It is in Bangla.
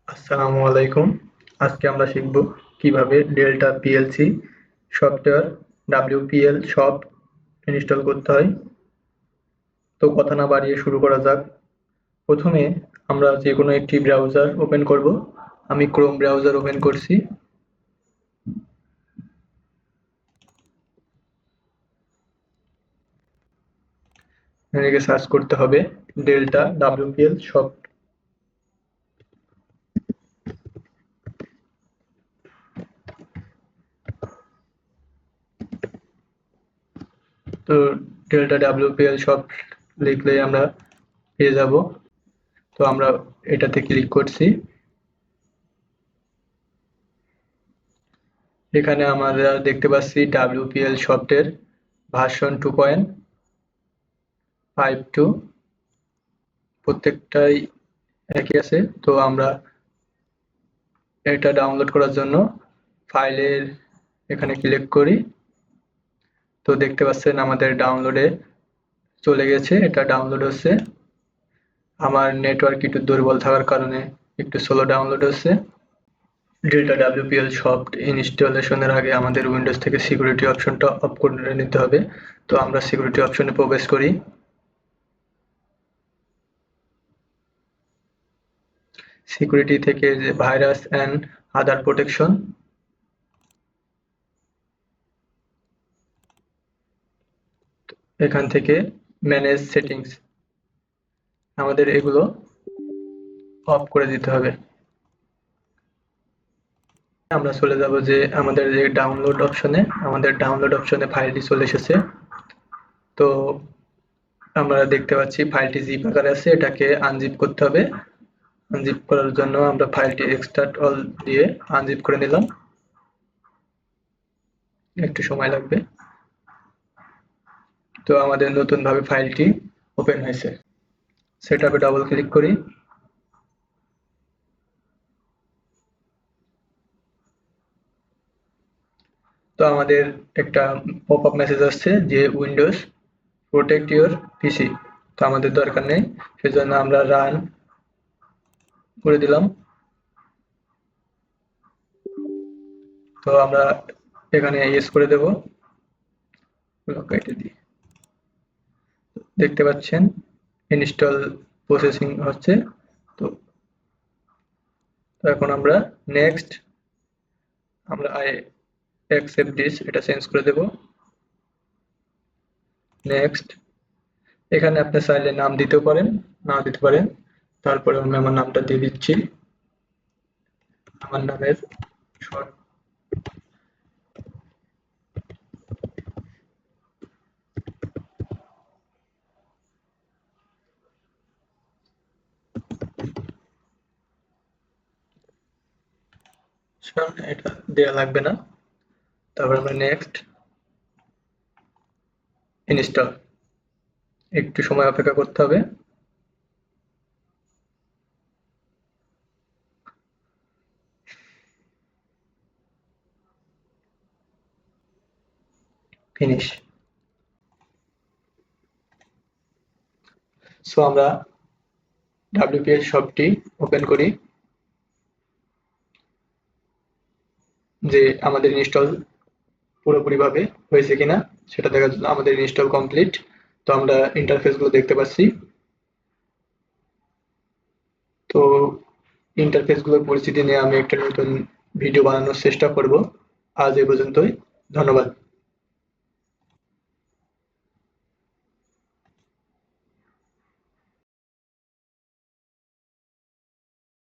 আসসালামু আলাইকুম। আজকে আমরা শিখব কিভাবে delta PLC software WPL soft install করতে হয়। তো কথা না বাড়িয়ে শুরু করা যাক। প্রথমে আমরা যে কোনো একটি ব্রাউজার ওপেন করব। আমি ক্রোম ব্রাউজার ওপেন করছি। এখানে সার্চ করতে হবে ডেল্টা WPL সফট। তো ডেল্টা WPL সফট লিখলেই আমরা পেয়ে যাব। তো আমরা এটাতে ক্লিক করছি। এখানে আমরা দেখতে পাচ্ছি WPL সফটের ভার্সন 2.52, প্রত্যেকটাই একই আছে। তো আমরা এটা ডাউনলোড করার জন্য ফাইলের এখানে ক্লিক করি। তো দেখতে পাচ্ছেন আমাদের ডাউনলোডে চলে গেছে, এটা ডাউনলোড হচ্ছে। আমার নেটওয়ার্ক একটু দুর্বল থাকার কারণে একটু স্লো ডাউনলোড হচ্ছে। ডেল্টা WPL সফট ইনস্টলেশনের আগে আমাদের উইন্ডোজ থেকে সিকিউরিটি অপশনটা অফ করে নিতে হবে। তো আমরা সিকিউরিটি অপশনে প্রবেশ করি। সিকিউরিটি থেকে যে ভাইরাস অ্যান্ড আদার প্রোটেকশন, এখান থেকে ম্যানেজ সেটিংস, আমাদের এগুলো অফ করে দিতে হবে। আমরা চলে যাব যে আমাদের যে ডাউনলোড অপশনে ফাইলটি চলে এসেছে। তো আমরা দেখতে পাচ্ছি ফাইলটি জিপ আকারে আছে, এটাকে আনজিপ করতে হবে। আনজিপ করার জন্য আমরা ফাইলটি এক্সট্রাক্ট অল দিয়ে আনজিপ করে নিলাম। একটু সময় লাগবে। তো আমাদের নতুন ভাবে ফাইলটি ওপেন হয়েছে। সেটআপে ডাবল ক্লিক করি। তো আমাদের একটা পপআপ মেসেজ আসছে যে উইন্ডোজ প্রোটেক্ট ইউর পিসি। তো আমাদের দরকার নেই, সেজন্য আমরা রান করে দিলাম। তো আমরা এখানে ইয়েস করে দেব, কেটে দিই। দেখতে পাচ্ছেন ইনস্টল প্রসেসিং হচ্ছে। তো এখন আমরা নেক্সট, আমরা আই অ্যাকসেপ্ট দিস এটা চেঞ্জ করে দেব। নেক্সট, এখানে আপনি চাইলে নাম দিতেও পারেন, না দিতে পারেন। তারপরে আমি আমার নামটা দিয়ে দিচ্ছি। আমার নামের শর্ট এটা দেওয়া লাগবে না। তারপর আমরা নেক্সট ইনস্টল, একটু সময় অপেক্ষা করতে হবে। ফিনিশ। সো আমরা WPL শপটি ওপেন করি, যে আমাদের ইনস্টল পুরোপুরিভাবে হয়েছে কিনা সেটা দেখার জন্য। আমাদের ইনস্টল কমপ্লিট। তো আমরা ইন্টারফেসগুলো দেখতে পাচ্ছি। তো ইন্টারফেসগুলোর পরিস্থিতি নিয়ে আমি একটা নতুন ভিডিও বানানোর চেষ্টা করব। আজ এ পর্যন্তই। ধন্যবাদ।